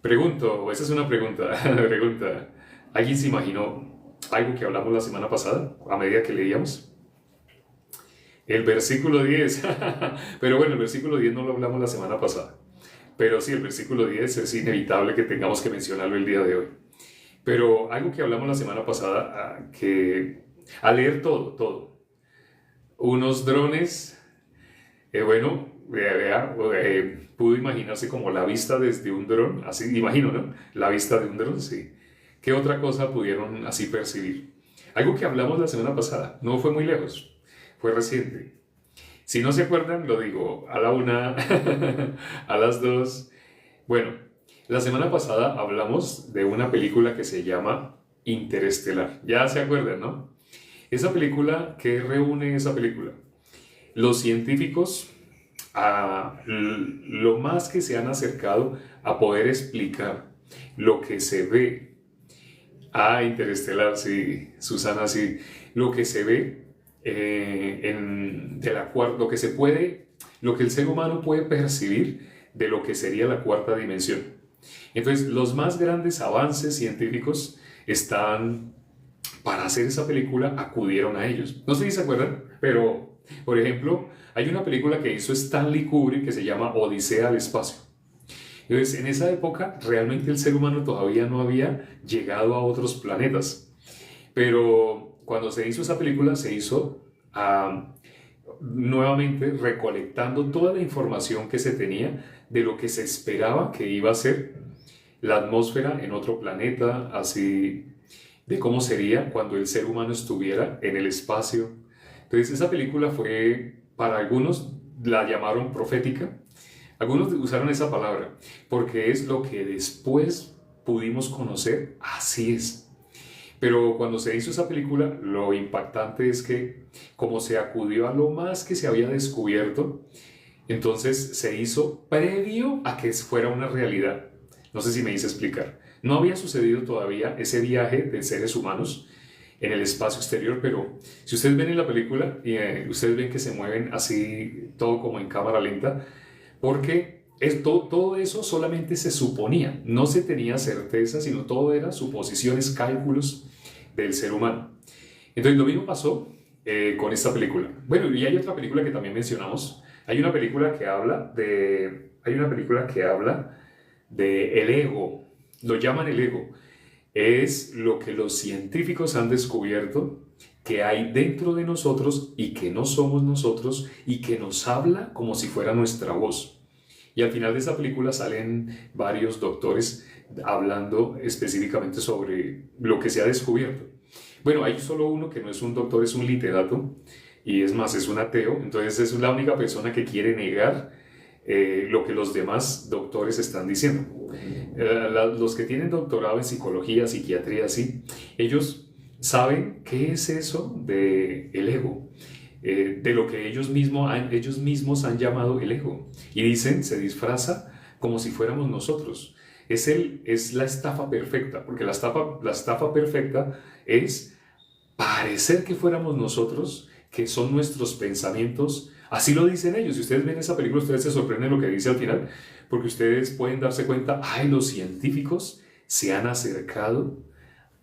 Pregunto, esa es una pregunta, pregunta. ¿Alguien se imaginó algo que hablamos la semana pasada a medida que leíamos? El versículo 10. Pero bueno, el versículo 10 no lo hablamos la semana pasada. Pero sí, el versículo 10 es inevitable que tengamos que mencionarlo el día de hoy. Pero algo que hablamos la semana pasada, que al leer todo, unos drones, pudo imaginarse como la vista desde un dron, así imagino, ¿no? La vista de un dron, sí. ¿Qué otra cosa pudieron así percibir? Algo que hablamos la semana pasada, no fue muy lejos, fue reciente. Si no se acuerdan, lo digo a la una, a las dos. Bueno, la semana pasada hablamos de una película que se llama Interestelar. Ya se acuerdan, ¿no? Esa película, ¿qué reúne esa película? Los científicos, lo más que se han acercado a poder explicar lo que se ve. Interestelar, sí, Susana, sí. Lo que se ve lo que se puede, lo que el ser humano puede percibir de lo que sería la cuarta dimensión. Entonces, los más grandes avances científicos están, para hacer esa película, acudieron a ellos. No sé si se acuerdan, pero, por ejemplo, hay una película que hizo Stanley Kubrick que se llama Odisea al espacio. Entonces, en esa época, realmente el ser humano todavía no había llegado a otros planetas. Pero cuando se hizo esa película, se hizo nuevamente recolectando toda la información que se tenía de lo que se esperaba que iba a ser la atmósfera en otro planeta, así de cómo sería cuando el ser humano estuviera en el espacio. Entonces esa película fue, para algunos la llamaron profética, algunos usaron esa palabra, porque es lo que después pudimos conocer, así es. Pero cuando se hizo esa película, lo impactante es que como se acudió a lo más que se había descubierto, entonces se hizo previo a que fuera una realidad. No sé si me hice explicar. No había sucedido todavía ese viaje de seres humanos en el espacio exterior, pero si ustedes ven en la película, ustedes ven que se mueven así, todo como en cámara lenta, porque todo eso solamente se suponía, no se tenía certeza, sino todo era suposiciones, cálculos del ser humano. Entonces lo mismo pasó con esta película. Bueno, y hay otra película que también mencionamos. Hay una película que habla de el ego. Lo llaman el ego. Es lo que los científicos han descubierto que hay dentro de nosotros y que no somos nosotros y que nos habla como si fuera nuestra voz. Y al final de esa película salen varios doctores hablando específicamente sobre lo que se ha descubierto. Bueno, hay solo uno que no es un doctor, es un literato, y es más, es un ateo, entonces es la única persona que quiere negar lo que los demás doctores están diciendo. Los que tienen doctorado en psicología, psiquiatría, sí, ellos saben qué es eso del ego, de lo que ellos mismos han llamado el ego. Y dicen, se disfraza como si fuéramos nosotros. Es la estafa perfecta, porque la estafa perfecta es parecer que fuéramos nosotros, que son nuestros pensamientos. Así lo dicen ellos. Si ustedes ven esa película, ustedes se sorprenden lo que dice al final, porque ustedes pueden darse cuenta, los científicos se han acercado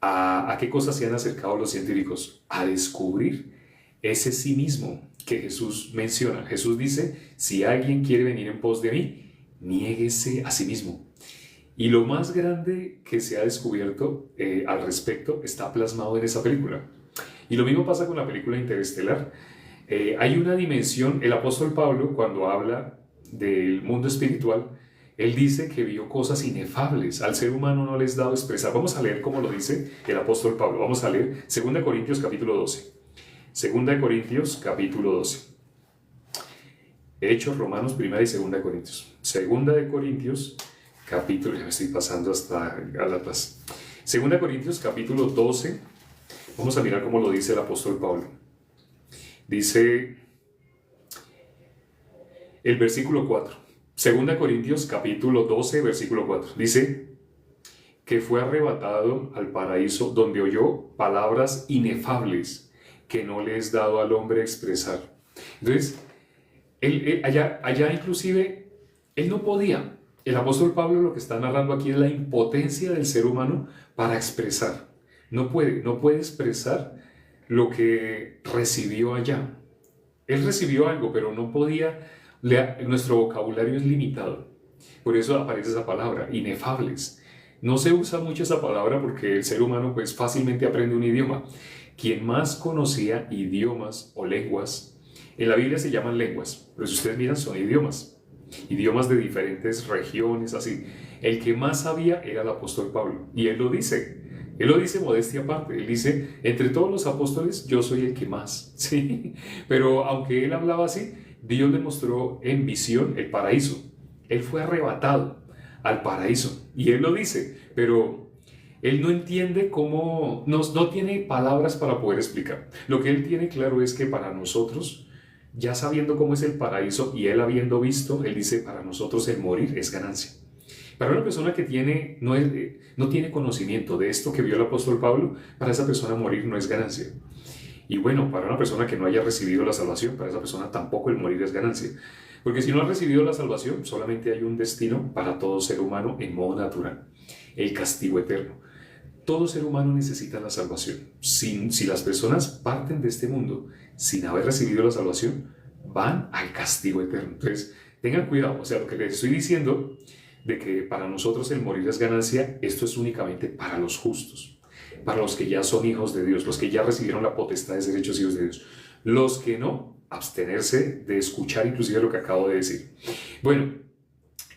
¿a qué cosas se han acercado los científicos? A descubrir ese sí mismo que Jesús menciona. Jesús dice, si alguien quiere venir en pos de mí, niéguese a sí mismo. Y lo más grande que se ha descubierto al respecto está plasmado en esa película. Y lo mismo pasa con la película Interestelar. Hay una dimensión, el apóstol Pablo, cuando habla del mundo espiritual, él dice que vio cosas inefables. Al ser humano no les es dado expresar. Vamos a leer cómo lo dice el apóstol Pablo. Vamos a leer 2 Corintios capítulo 12. 2 Corintios capítulo 12. Hechos, Romanos, 1 y 2 Corintios. 2 Corintios capítulo, ya me estoy pasando hasta Gálatas. 2 Corintios capítulo 12. Vamos a mirar cómo lo dice el apóstol Pablo. Dice el versículo 4. 2 Corintios capítulo 12, versículo 4. Dice que fue arrebatado al paraíso donde oyó palabras inefables que no le es dado al hombre expresar. Entonces, allá inclusive, él no podía. El apóstol Pablo lo que está narrando aquí es la impotencia del ser humano para expresar. No puede expresar lo que recibió allá. Él recibió algo, pero no podía, nuestro vocabulario es limitado. Por eso aparece esa palabra, inefables. No se usa mucho esa palabra porque el ser humano pues fácilmente aprende un idioma. Quien más conocía idiomas o lenguas, en la Biblia se llaman lenguas, pero si ustedes miran son idiomas, idiomas de diferentes regiones, así. El que más sabía era el apóstol Pablo, y él lo dice modestia aparte, él dice, entre todos los apóstoles yo soy el que más, ¿sí? Pero aunque él hablaba así, Dios le mostró en visión el paraíso, él fue arrebatado al paraíso, y él lo dice, pero él no entiende cómo, no tiene palabras para poder explicar. Lo que él tiene claro es que para nosotros, ya sabiendo cómo es el paraíso y él habiendo visto, él dice, para nosotros el morir es ganancia. Para una persona que no tiene conocimiento de esto que vio el apóstol Pablo, para esa persona morir no es ganancia. Y bueno, para una persona que no haya recibido la salvación, para esa persona tampoco el morir es ganancia. Porque si no ha recibido la salvación, solamente hay un destino para todo ser humano en modo natural, el castigo eterno. Todo ser humano necesita la salvación. Si las personas parten de este mundo sin haber recibido la salvación, van al castigo eterno. Entonces, tengan cuidado. O sea, lo que les estoy diciendo de que para nosotros el morir es ganancia, esto es únicamente para los justos, para los que ya son hijos de Dios, los que ya recibieron la potestad de ser hechos hijos de Dios. Los que no, abstenerse de escuchar inclusive lo que acabo de decir. Bueno,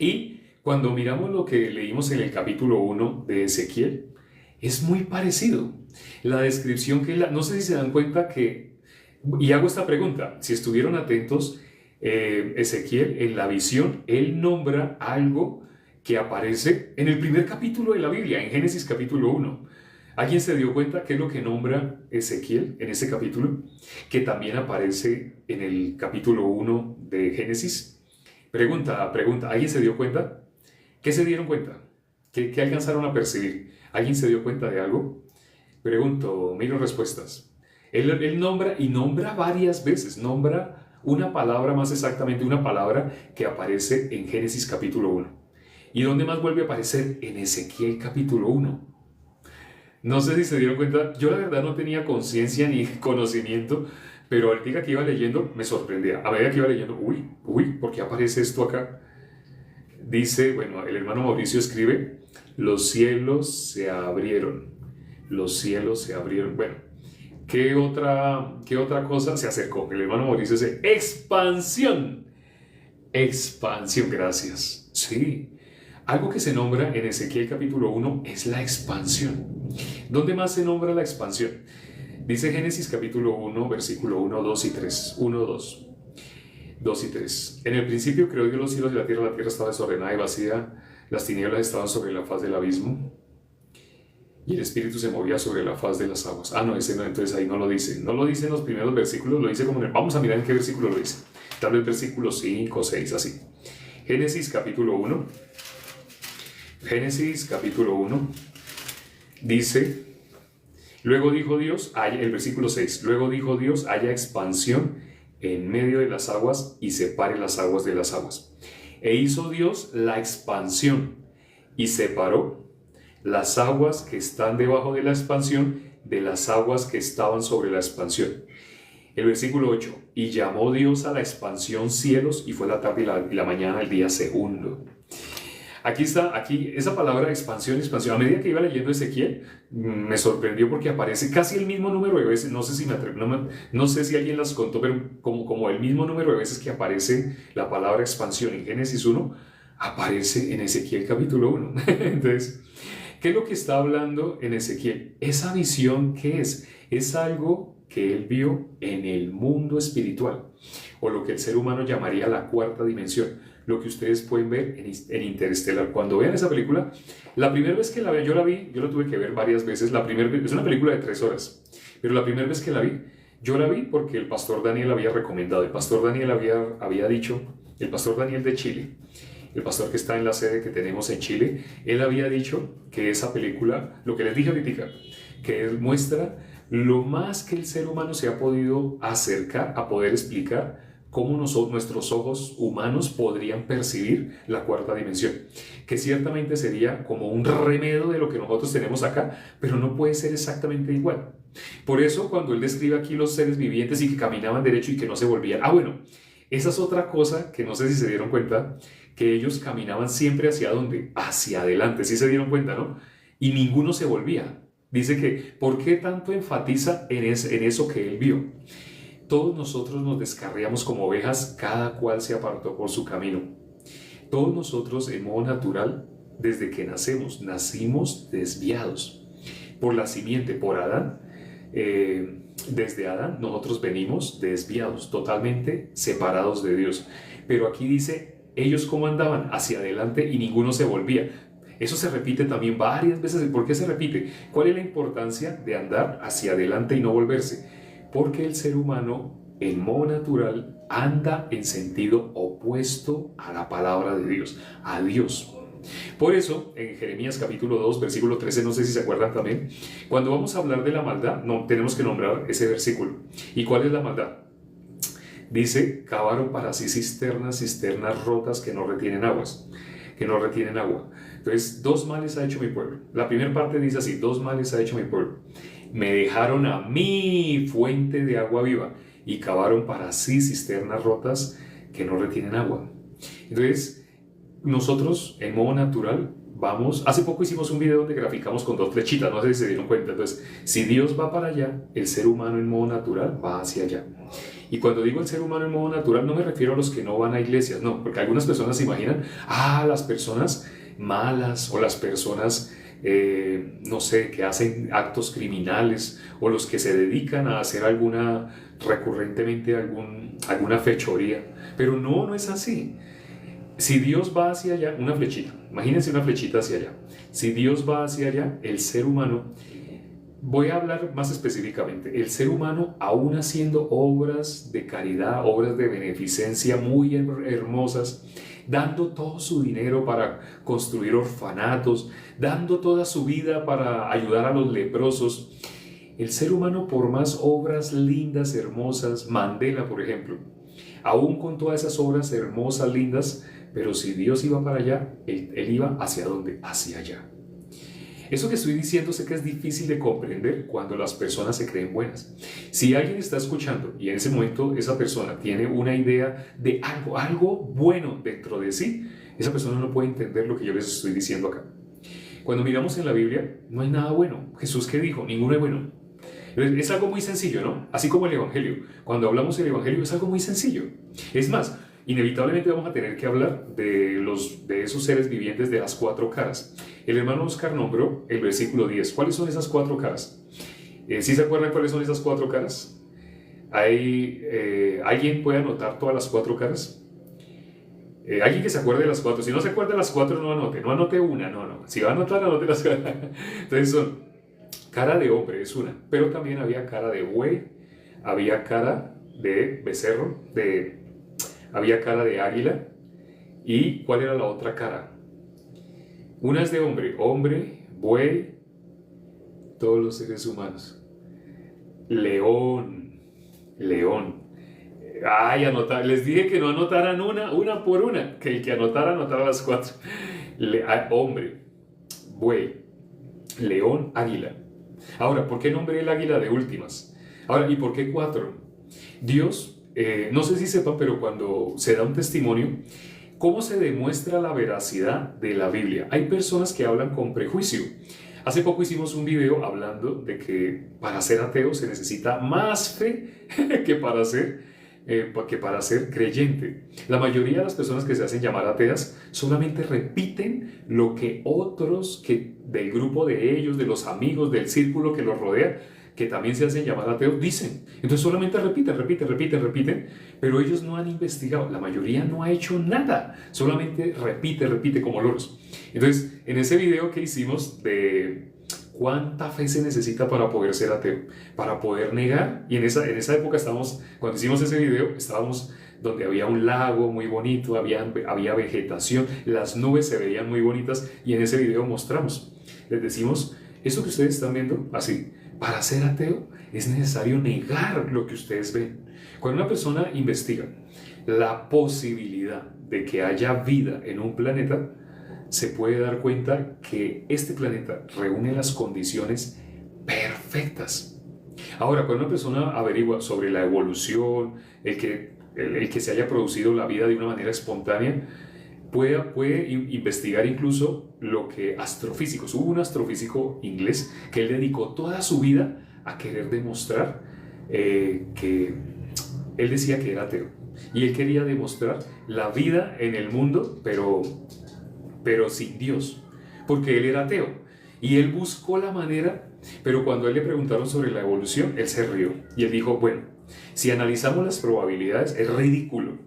y cuando miramos lo que leímos en el capítulo 1 de Ezequiel, es muy parecido. La descripción no sé si se dan cuenta que, y hago esta pregunta, si estuvieron atentos, Ezequiel en la visión, él nombra algo que aparece en el primer capítulo de la Biblia, en Génesis capítulo 1. ¿Alguien se dio cuenta qué es lo que nombra Ezequiel en ese capítulo? Que también aparece en el capítulo 1 de Génesis. Pregunta, ¿alguien se dio cuenta? ¿Qué se dieron cuenta? ¿Qué alcanzaron a percibir? ¿Alguien se dio cuenta de algo? Pregunto, miro respuestas. Él nombra varias veces, nombra una palabra, más exactamente una palabra que aparece en Génesis capítulo 1. ¿Y dónde más vuelve a aparecer? En Ezequiel capítulo 1. No sé si se dieron cuenta, yo la verdad no tenía conciencia ni conocimiento, pero al día que iba leyendo me sorprendía. A medida que iba leyendo, ¿por qué aparece esto acá? Dice, bueno, el hermano Mauricio escribe, los cielos se abrieron, los cielos se abrieron. Bueno, ¿qué otra cosa se acercó? El hermano Mauricio dice, expansión, gracias. Sí, algo que se nombra en Ezequiel capítulo 1 es la expansión. ¿Dónde más se nombra la expansión? Dice Génesis capítulo 1, versículo 1, 2 y 3. 1, 2 y 3. En el principio creó Dios los cielos y la tierra estaba desordenada y vacía, las tinieblas estaban sobre la faz del abismo, y el Espíritu se movía sobre la faz de las aguas. No, ese no, entonces ahí no lo dice. No lo dice en los primeros versículos, lo dice como vamos a mirar en qué versículo lo dice. Tal vez versículo 5, 6, así. Génesis capítulo 1. Génesis capítulo 1 dice, luego dijo Dios, el versículo 6, luego dijo Dios, haya expansión en medio de las aguas y separe las aguas de las aguas. E hizo Dios la expansión y separó las aguas que están debajo de la expansión de las aguas que estaban sobre la expansión. El versículo 8, y llamó Dios a la expansión cielos, y fue la tarde y la mañana el día segundo. Aquí esa palabra expansión. A medida que iba leyendo Ezequiel, me sorprendió porque aparece casi el mismo número de veces. No sé si alguien las contó, pero como el mismo número de veces que aparece la palabra expansión en Génesis 1, aparece en Ezequiel capítulo 1. Entonces, ¿qué es lo que está hablando en Ezequiel? Esa visión, ¿qué es? Es algo que él vio en el mundo espiritual, o lo que el ser humano llamaría la cuarta dimensión. Lo que ustedes pueden ver en Interestelar. Cuando vean esa película, la primera vez que yo la tuve que ver varias veces. Es una película de 3 horas, pero la primera vez que yo la vi porque el pastor Daniel había recomendado. El pastor Daniel había dicho, el pastor Daniel de Chile, el pastor que está en la sede que tenemos en Chile, él había dicho que esa película, lo que les dije ahorita, que él muestra lo más que el ser humano se ha podido acercar a poder explicar cómo nuestros ojos humanos podrían percibir la cuarta dimensión, que ciertamente sería como un remedio de lo que nosotros tenemos acá, pero no puede ser exactamente igual. Por eso cuando él describe aquí los seres vivientes y que caminaban derecho y que no se volvían, bueno, esa es otra cosa que no sé si se dieron cuenta, que ellos caminaban siempre hacia dónde, hacia adelante, sí se dieron cuenta, ¿no? Y ninguno se volvía. Dice que, ¿por qué tanto enfatiza en eso que él vio? Todos nosotros nos descarriamos como ovejas, cada cual se apartó por su camino. Todos nosotros en modo natural, desde que nacimos desviados por la simiente, por Adán. Desde Adán nosotros venimos desviados, totalmente separados de Dios. Pero aquí dice, ellos cómo andaban hacia adelante y ninguno se volvía. Eso se repite también varias veces. ¿Por qué se repite? ¿Cuál es la importancia de andar hacia adelante y no volverse? Porque el ser humano en modo natural anda en sentido opuesto a la palabra de Dios, a Dios. Por eso, en Jeremías capítulo 2, versículo 13, no sé si se acuerdan también, cuando vamos a hablar de la maldad, no, tenemos que nombrar ese versículo. ¿Y cuál es la maldad? Dice, cavaron para sí cisternas rotas que no retienen aguas, que no retienen agua. Entonces, dos males ha hecho mi pueblo. La primera parte dice así, dos males ha hecho mi pueblo. Me dejaron a mi fuente de agua viva y cavaron para sí cisternas rotas que no retienen agua. Entonces, nosotros en modo natural vamos, hace poco hicimos un video donde graficamos con dos flechitas, no sé si se dieron cuenta. Entonces, si Dios va para allá, el ser humano en modo natural va hacia allá. Y cuando digo el ser humano en modo natural, no me refiero a los que no van a iglesias, no, porque algunas personas se imaginan, las personas malas o las personas, no sé, que hacen actos criminales o los que se dedican a hacer recurrentemente alguna fechoría. Pero no es así. Si Dios va hacia allá, una flechita, imagínense una flechita hacia allá. Si Dios va hacia allá, el ser humano, voy a hablar más específicamente, el ser humano aún haciendo obras de caridad, obras de beneficencia muy hermosas, dando todo su dinero para construir orfanatos, dando toda su vida para ayudar a los leprosos. El ser humano, por más obras lindas, hermosas, Mandela por ejemplo, aún con todas esas obras hermosas, lindas, pero si Dios iba para allá, él iba ¿hacia dónde? Hacia allá. Eso que estoy diciendo sé que es difícil de comprender cuando las personas se creen buenas. Si alguien está escuchando y en ese momento esa persona tiene una idea de algo bueno dentro de sí, esa persona no puede entender lo que yo les estoy diciendo acá. Cuando miramos en la Biblia, no hay nada bueno. Jesús, ¿qué dijo? Ninguno es bueno. Es algo muy sencillo, ¿no? Así como el Evangelio. Cuando hablamos del Evangelio es algo muy sencillo. Es más, inevitablemente vamos a tener que hablar de esos seres vivientes de las cuatro caras. El hermano Oscar nombró el versículo 10. ¿Cuáles son esas cuatro caras? ¿Sí se acuerdan cuáles son esas cuatro caras? ¿Alguien puede anotar todas las cuatro caras? Alguien que se acuerde de las cuatro. Si no se acuerda de las cuatro, no anote una, no. Si va a anotar, anote las cuatro. Entonces son, cara de hombre es una, pero también había cara de buey, había cara de becerro, había cara de águila. ¿Y cuál era la otra cara? Una es de hombre, buey, todos los seres humanos. León. Les dije que no anotaran una por una, que el que anotara las cuatro. Hombre, buey, león, águila. Ahora, ¿por qué nombré el águila de últimas? Ahora, ¿y por qué cuatro? Dios, no sé si sepan, pero cuando se da un testimonio, ¿cómo se demuestra la veracidad de la Biblia? Hay personas que hablan con prejuicio. Hace poco hicimos un video hablando de que para ser ateo se necesita más fe que para ser creyente. La mayoría de las personas que se hacen llamar ateas solamente repiten lo que otros del grupo de ellos, de los amigos, del círculo que los rodea, que también se hacen llamar ateos, dicen. Entonces solamente repiten, pero ellos no han investigado. La mayoría no ha hecho nada, solamente repite como loros. Entonces, en ese video que hicimos de cuánta fe se necesita para poder ser ateo, para poder negar, y en esa época cuando hicimos ese video, estábamos donde había un lago muy bonito, había vegetación, las nubes se veían muy bonitas, y en ese video mostramos, les decimos, eso que ustedes están viendo, así, Para ser ateo es necesario negar lo que ustedes ven. Cuando una persona investiga la posibilidad de que haya vida en un planeta, se puede dar cuenta que este planeta reúne las condiciones perfectas. Ahora, cuando una persona averigua sobre la evolución, el que se haya producido la vida de una manera espontánea, puede investigar incluso lo que astrofísicos. Hubo un astrofísico inglés que él dedicó toda su vida a querer demostrar que él decía que era ateo. Y él quería demostrar la vida en el mundo, pero sin Dios, porque él era ateo. Y él buscó la manera, pero cuando a él le preguntaron sobre la evolución, él se rió. Y él dijo, bueno, si analizamos las probabilidades, es ridículo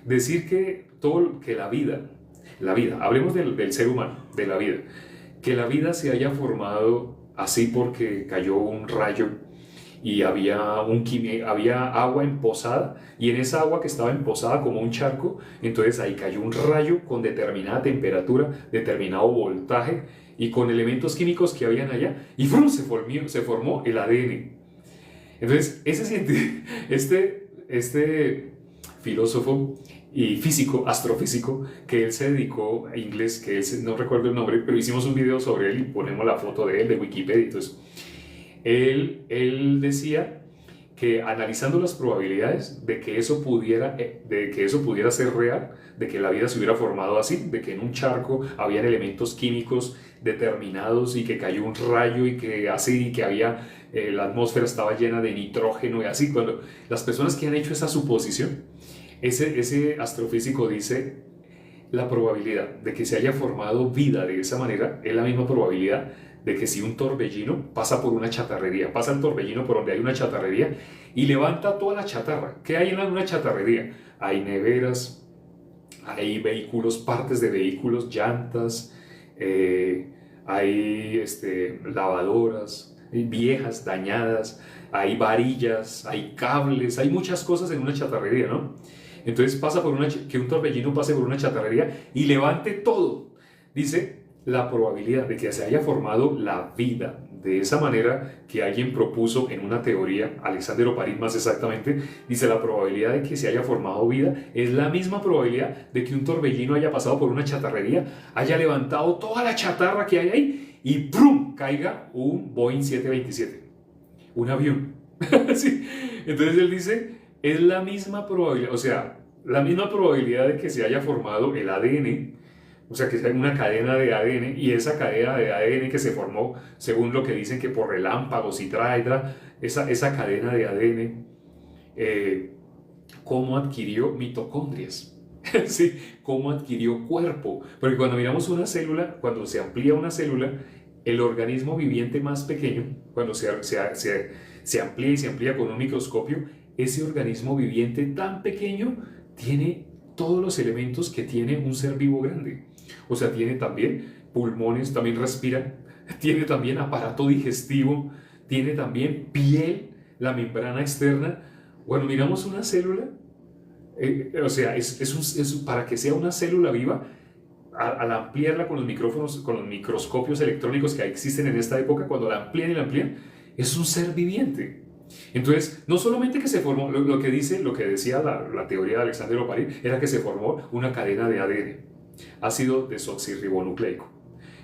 decir que la vida, hablemos del ser humano, de la vida, que la vida se haya formado así porque cayó un rayo y había agua empozada, y en esa agua que estaba empozada como un charco, entonces ahí cayó un rayo con determinada temperatura, determinado voltaje y con elementos químicos que habían allá, y ¡frum! Se formó el ADN. Entonces, este filósofo y físico, astrofísico, que él se dedicó a inglés, no recuerdo el nombre, pero hicimos un video sobre él y ponemos la foto de él, de Wikipedia. Entonces, él decía que analizando las probabilidades de que eso pudiera ser real, de que la vida se hubiera formado así, de que en un charco habían elementos químicos determinados y que cayó un rayo y que así, y que la atmósfera estaba llena de nitrógeno y así, cuando las personas que han hecho esa suposición, ese astrofísico dice, la probabilidad de que se haya formado vida de esa manera es la misma probabilidad de que si un torbellino pasa por una chatarrería, pasa el torbellino por donde hay una chatarrería y levanta toda la chatarra. ¿Qué hay en una chatarrería? Hay neveras, hay vehículos, partes de vehículos, llantas, hay lavadoras viejas, dañadas, hay varillas, hay cables, hay muchas cosas en una chatarrería, ¿no? Entonces que un torbellino pase por una chatarrería y levante todo. Dice, la probabilidad de que se haya formado la vida de esa manera que alguien propuso en una teoría, Alexander Oparin más exactamente, dice, la probabilidad de que se haya formado vida es la misma probabilidad de que un torbellino haya pasado por una chatarrería, haya levantado toda la chatarra que hay ahí y ¡prum! Caiga un Boeing 727, un avión. Sí. Entonces él dice, es la misma probabilidad, o sea, la misma probabilidad de que se haya formado el ADN, o sea, que sea una cadena de ADN, y esa cadena de ADN que se formó, según lo que dicen que por relámpagos y esa cadena de ADN, cómo adquirió mitocondrias, ¿sí? Cómo adquirió cuerpo. Porque cuando miramos una célula, cuando se amplía una célula, el organismo viviente más pequeño, cuando se amplía y se amplía con un microscopio, ese organismo viviente tan pequeño tiene todos los elementos que tiene un ser vivo grande. O sea, tiene también pulmones, también respira, tiene también aparato digestivo, tiene también piel, la membrana externa. Cuando miramos una célula, o sea, para que sea una célula viva, al ampliarla con los microscopios electrónicos que existen en esta época, cuando la amplían y la amplían, es un ser viviente. Entonces, no solamente que se formó, lo que decía la teoría de Alexander Oparin, era que se formó una cadena de ADN, ácido desoxirribonucleico.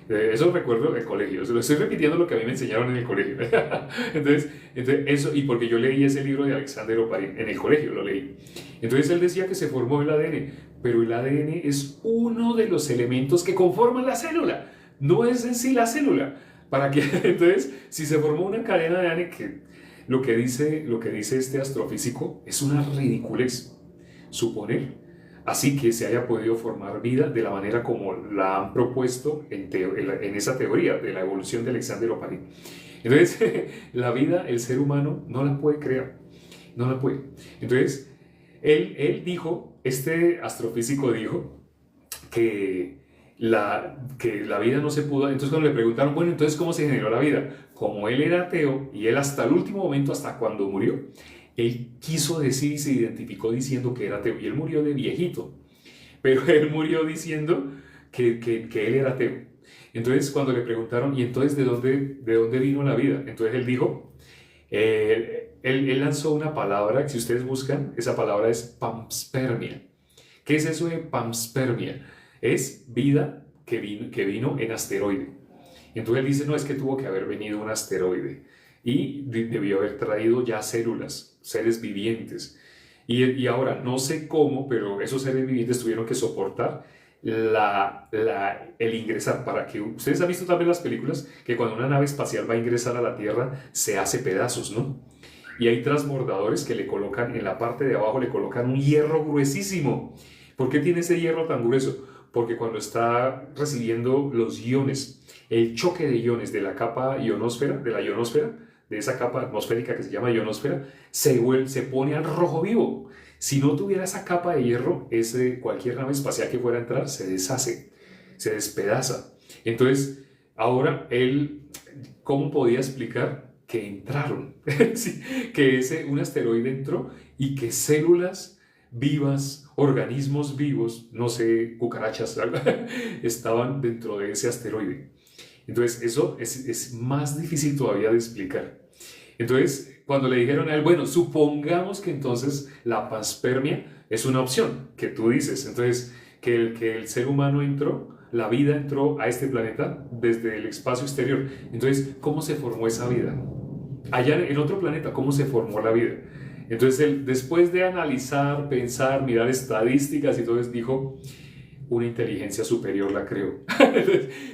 Eso recuerdo del colegio, se lo estoy repitiendo lo que a mí me enseñaron en el colegio. Entonces eso, y porque yo leí ese libro de Alexander Oparin, en el colegio lo leí. Entonces él decía que se formó el ADN, pero el ADN es uno de los elementos que conforman la célula, no es en sí la célula. Entonces, si se formó una cadena de ADN, lo que dice este astrofísico es una ridiculez suponer así que se haya podido formar vida de la manera como la han propuesto en esa teoría de la evolución de Alexander Oparin. Entonces, la vida, el ser humano, no la puede crear, no la puede. Entonces, él dijo, este astrofísico dijo que la vida no se pudo. Entonces, cuando le preguntaron, bueno, entonces, ¿cómo se generó la vida? Como él era ateo y él hasta el último momento, hasta cuando murió, él quiso decir y se identificó diciendo que era ateo, y él murió de viejito, pero él murió diciendo que él era ateo. Entonces cuando le preguntaron, ¿y entonces de dónde vino la vida? Entonces él dijo, él lanzó una palabra, que si ustedes buscan, esa palabra es panspermia. ¿Qué es eso de panspermia? Es vida que vino en asteroide. Entonces él dice, no, es que tuvo que haber venido un asteroide y debió haber traído ya células, seres vivientes. Y ahora, no sé cómo, pero esos seres vivientes tuvieron que soportar el ingresar para que... Ustedes han visto también las películas que cuando una nave espacial va a ingresar a la Tierra se hace pedazos, ¿no? Y hay transbordadores que le colocan en la parte de abajo, le colocan un hierro gruesísimo. ¿Por qué tiene ese hierro tan grueso? Porque cuando está recibiendo los iones, el choque de iones de la capa ionosfera, de esa capa atmosférica que se llama ionosfera, se pone al rojo vivo. Si no tuviera esa capa de hierro, cualquier nave espacial que fuera a entrar se deshace, se despedaza. Entonces, ahora ¿cómo podía explicar que entraron? Sí, que un asteroide entró y que células vivas, organismos vivos, no sé, cucarachas, estaban dentro de ese asteroide. Entonces, eso es más difícil todavía de explicar. Entonces, cuando le dijeron a él, bueno, supongamos que entonces la panspermia es una opción, que tú dices, entonces, que el ser humano entró, la vida entró a este planeta desde el espacio exterior. Entonces, ¿cómo se formó esa vida? Allá en otro planeta, ¿cómo se formó la vida? Entonces, él, después de analizar, pensar, mirar estadísticas y todo eso, dijo, una inteligencia superior la creó.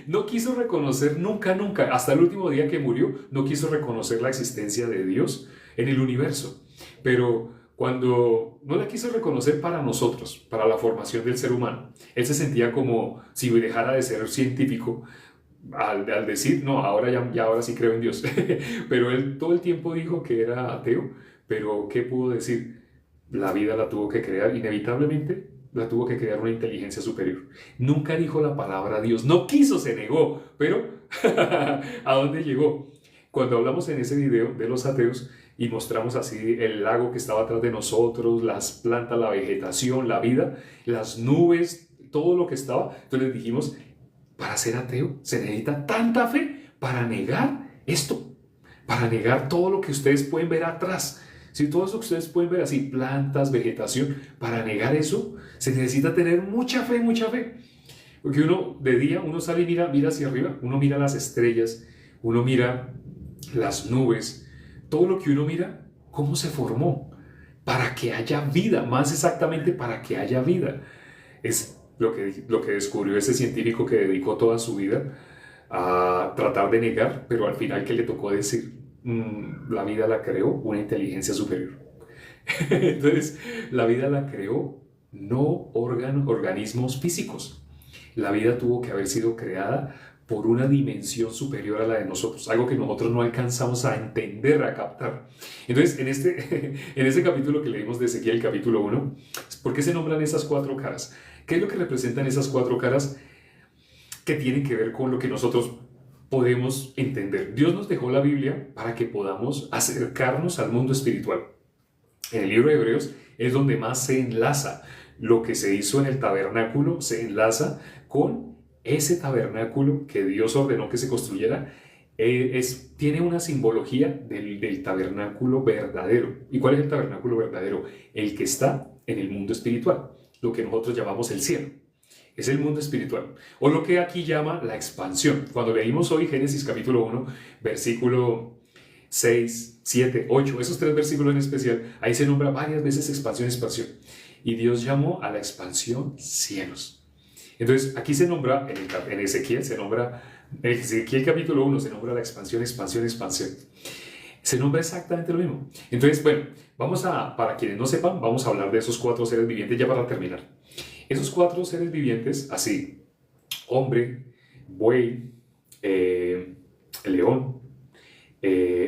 No quiso reconocer nunca, hasta el último día que murió, no quiso reconocer la existencia de Dios en el universo. Pero cuando no la quiso reconocer para nosotros, para la formación del ser humano, él se sentía como si dejara de ser científico al decir, no, ahora sí creo en Dios. Pero él todo el tiempo dijo que era ateo, pero ¿qué pudo decir? La vida la tuvo que crear inevitablemente. La tuvo que crear una inteligencia superior. Nunca dijo la palabra Dios, no quiso, se negó, pero ¿a dónde llegó? Cuando hablamos en ese video de los ateos y mostramos así el lago que estaba atrás de nosotros, las plantas, la vegetación, la vida, las nubes, todo lo que estaba, entonces dijimos, para ser ateo se necesita tanta fe para negar esto, para negar todo lo que ustedes pueden ver atrás. Si todo eso que ustedes pueden ver así, plantas, vegetación, para negar eso, se necesita tener mucha fe, mucha fe. Porque uno de día, uno sale y mira hacia arriba, uno mira las estrellas, uno mira las nubes, todo lo que uno mira, cómo se formó, para que haya vida, más exactamente para que haya vida. Es lo que descubrió ese científico que dedicó toda su vida a tratar de negar, pero al final que le tocó decir, la vida la creó una inteligencia superior. Entonces, la vida la creó no organismos físicos. La vida tuvo que haber sido creada por una dimensión superior a la de nosotros, algo que nosotros no alcanzamos a entender, a captar. Entonces, en este capítulo que leímos de Ezequiel, capítulo 1, ¿por qué se nombran esas 4 caras? ¿Qué es lo que representan esas 4 caras que tienen que ver con lo que nosotros podemos entender? Dios nos dejó la Biblia para que podamos acercarnos al mundo espiritual. En el libro de Hebreos es donde más se enlaza lo que se hizo en el tabernáculo, se enlaza con ese tabernáculo que Dios ordenó que se construyera. Tiene una simbología del tabernáculo verdadero. ¿Y cuál es el tabernáculo verdadero? El que está en el mundo espiritual, lo que nosotros llamamos el cielo. Es el mundo espiritual, o lo que aquí llama la expansión. Cuando leímos hoy Génesis capítulo 1, versículo 6, 7, 8, esos 3 versículos en especial, ahí se nombra varias veces expansión, expansión. Y Dios llamó a la expansión cielos. Entonces, aquí se nombra, en Ezequiel en Ezequiel capítulo 1 se nombra la expansión, expansión, expansión. Se nombra exactamente lo mismo. Entonces, bueno, para quienes no sepan, vamos a hablar de esos 4 seres vivientes ya para terminar. Esos 4 seres vivientes, así, hombre, buey, león,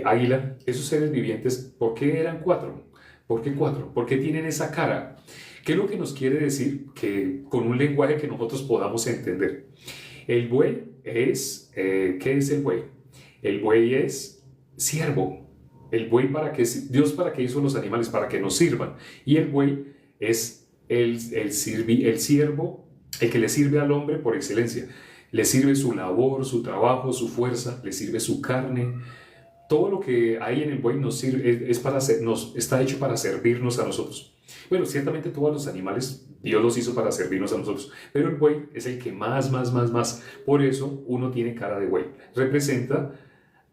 águila, esos seres vivientes, ¿por qué eran 4? ¿Por qué 4? ¿Por qué tienen esa cara? ¿Qué es lo que nos quiere decir? Que con un lenguaje que nosotros podamos entender. El buey es, ¿qué es el buey? El buey es siervo. El buey, Dios para qué hizo los animales, para que nos sirvan. Y el buey es el siervo, el que le sirve al hombre por excelencia. Le sirve su labor, su trabajo, su fuerza, le sirve su carne. Todo lo que hay en el buey nos sirve, está hecho para servirnos a nosotros. Bueno, ciertamente todos los animales Dios los hizo para servirnos a nosotros, pero el buey es el que más. Por eso uno tiene cara de buey. Representa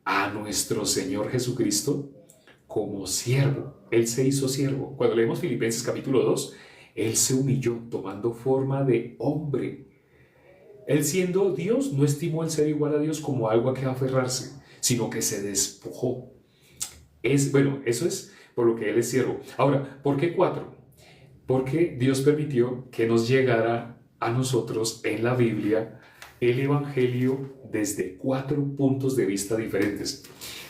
a nuestro Señor Jesucristo como siervo. Él se hizo siervo. Cuando leemos Filipenses capítulo 2, Él se humilló tomando forma de hombre. Él siendo Dios no estimó el ser igual a Dios como algo a que aferrarse, sino que se despojó. Eso es por lo que Él es siervo. Ahora, ¿por qué 4? Porque Dios permitió que nos llegara a nosotros en la Biblia el Evangelio desde 4 puntos de vista diferentes.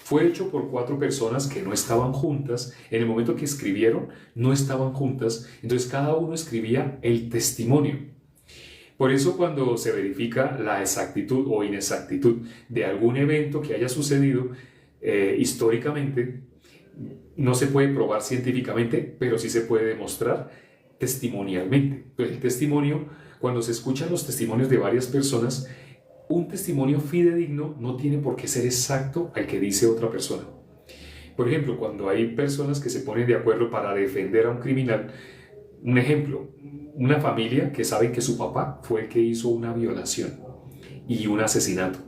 Fue hecho por 4 personas que no estaban juntas. En el momento que escribieron, no estaban juntas. Entonces cada uno escribía el testimonio. Por eso cuando se verifica la exactitud o inexactitud de algún evento que haya sucedido históricamente, no se puede probar científicamente, pero sí se puede demostrar testimonialmente. Entonces el testimonio, cuando se escuchan los testimonios de varias personas, un testimonio fidedigno no tiene por qué ser exacto al que dice otra persona. Por ejemplo, cuando hay personas que se ponen de acuerdo para defender a un criminal, un ejemplo, una familia que sabe que su papá fue el que hizo una violación y un asesinato.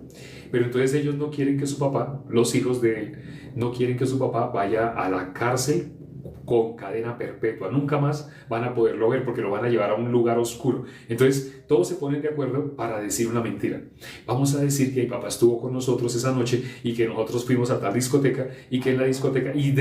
Pero entonces ellos no quieren que su papá, los hijos de él, no quieren que su papá vaya a la cárcel con cadena perpetua. Nunca más van a poderlo ver porque lo van a llevar a un lugar oscuro. Entonces todos se ponen de acuerdo para decir una mentira. Vamos a decir que mi papá estuvo con nosotros esa noche y que nosotros fuimos a tal discoteca y que en la discoteca, y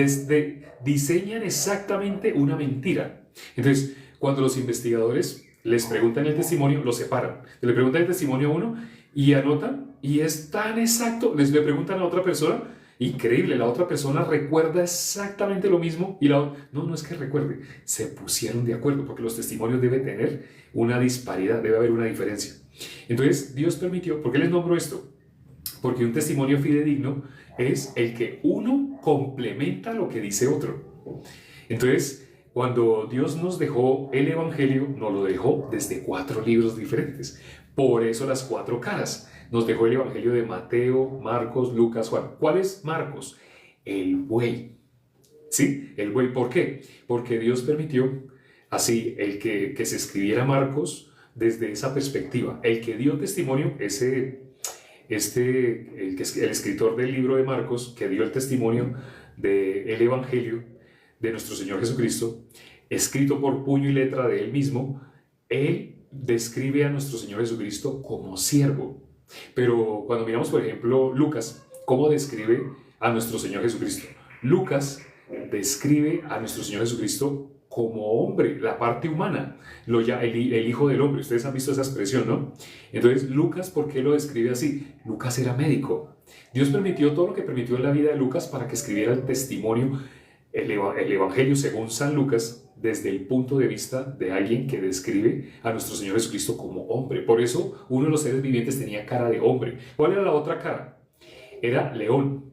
diseñan exactamente una mentira. Entonces, cuando los investigadores les preguntan el testimonio, lo separan. Le preguntan el testimonio a uno y anotan, y es tan exacto. Le preguntan a otra persona, increíble, la otra persona recuerda exactamente lo mismo y no es que recuerde, se pusieron de acuerdo, porque los testimonios deben tener una disparidad, debe haber una diferencia. Entonces, Dios permitió. ¿Por qué les nombro esto? Porque un testimonio fidedigno es el que uno complementa lo que dice otro. Entonces, cuando Dios nos dejó el Evangelio, nos lo dejó desde 4 libros diferentes. Por eso las 4 caras. Nos dejó el Evangelio de Mateo, Marcos, Lucas, Juan. ¿Cuál es Marcos? El buey. ¿Sí? El buey. ¿Por qué? Porque Dios permitió así el que se escribiera Marcos desde esa perspectiva. El que dio testimonio, el escritor del libro de Marcos, que dio el testimonio del Evangelio de nuestro Señor Jesucristo, escrito por puño y letra de Él mismo, Él describe a nuestro Señor Jesucristo como siervo. Pero cuando miramos, por ejemplo, Lucas, ¿cómo describe a nuestro Señor Jesucristo? Lucas describe a nuestro Señor Jesucristo como hombre, la parte humana, el Hijo del Hombre. Ustedes han visto esa expresión, ¿no? Entonces, Lucas, ¿por qué lo describe así? Lucas era médico. Dios permitió todo lo que permitió en la vida de Lucas para que escribiera el testimonio, el Evangelio según San Lucas, desde el punto de vista de alguien que describe a nuestro Señor Jesucristo como hombre. Por eso uno de los seres vivientes tenía cara de hombre. ¿Cuál era la otra cara? Era león.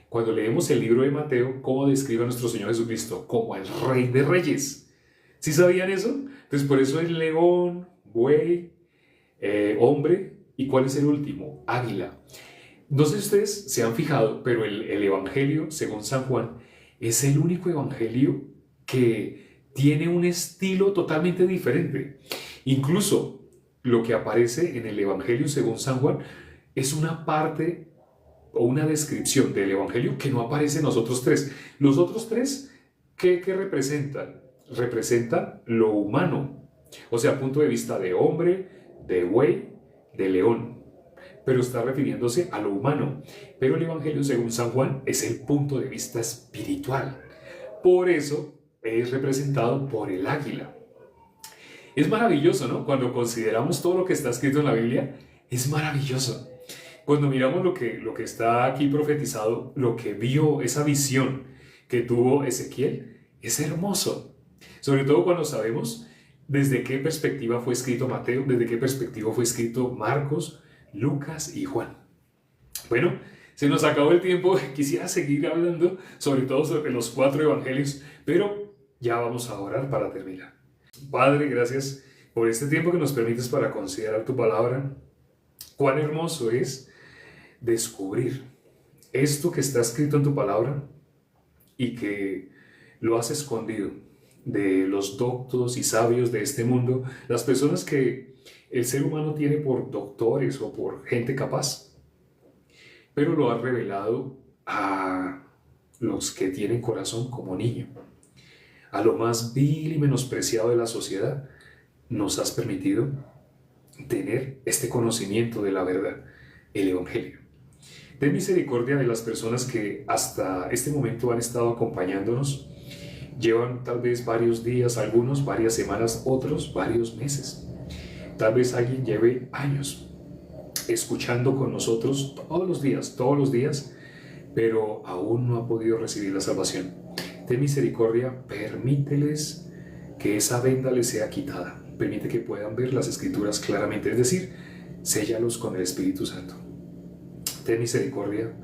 Cuando leemos el libro de Mateo, ¿cómo describe a nuestro Señor Jesucristo? Como el Rey de Reyes. ¿Sí sabían eso? Entonces por eso es león, buey, hombre. ¿Y cuál es el último? Águila. No sé si ustedes se han fijado, pero el Evangelio según San Juan es el único evangelio que tiene un estilo totalmente diferente. Incluso lo que aparece en el Evangelio según San Juan es una parte o una descripción del Evangelio que no aparece en los otros 3. Los otros 3, ¿qué representan? Representan lo humano, o sea, punto de vista de hombre, de buey, de león, pero está refiriéndose a lo humano. Pero el Evangelio según San Juan es el punto de vista espiritual. Por eso es representado por el águila. Es maravilloso, ¿no? Cuando consideramos todo lo que está escrito en la Biblia, es maravilloso. Cuando miramos lo que está aquí profetizado, lo que vio, esa visión que tuvo Ezequiel, es hermoso. Sobre todo cuando sabemos desde qué perspectiva fue escrito Mateo, desde qué perspectiva fue escrito Marcos, Lucas y Juan. Bueno, se nos acabó el tiempo. Quisiera seguir hablando, sobre todo sobre los 4 evangelios, pero ya vamos a orar para terminar. Padre, gracias por este tiempo que nos permites para considerar tu palabra. Cuán hermoso es descubrir esto que está escrito en tu palabra y que lo has escondido de los doctos y sabios de este mundo, las personas que el ser humano tiene por doctores o por gente capaz, pero lo has revelado a los que tienen corazón como niño, a lo más vil y menospreciado de la sociedad. Nos has permitido tener este conocimiento de la verdad, el Evangelio. Ten misericordia de las personas que hasta este momento han estado acompañándonos. Llevan tal vez varios días, algunos varias semanas, otros varios meses. Tal vez alguien lleve años escuchando con nosotros todos los días, pero aún no ha podido recibir la salvación. Ten misericordia, permíteles que esa venda les sea quitada. Permite que puedan ver las Escrituras claramente, es decir, séllalos con el Espíritu Santo. Ten misericordia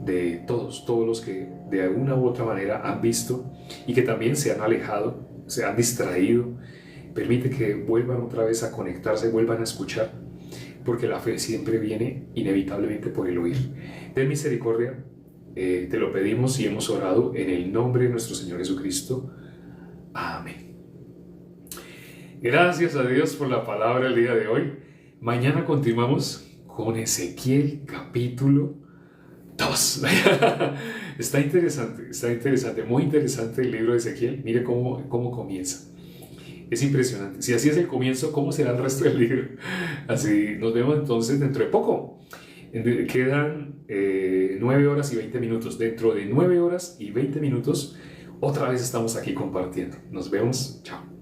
de todos los que de alguna u otra manera han visto y que también se han alejado, se han distraído. Permite que vuelvan otra vez a conectarse, vuelvan a escuchar, porque la fe siempre viene inevitablemente por el oír. Ten misericordia, te lo pedimos y hemos orado en el nombre de nuestro Señor Jesucristo. Amén. Gracias a Dios por la palabra el día de hoy. Mañana continuamos con Ezequiel capítulo 2. Está interesante, muy interesante el libro de Ezequiel. Mire cómo comienza. Es impresionante. Si así es el comienzo, ¿cómo será el resto del libro? Así nos vemos entonces dentro de poco. Quedan 9 horas y 20 minutos. Dentro de 9 horas y 20 minutos, otra vez estamos aquí compartiendo. Nos vemos. Chao.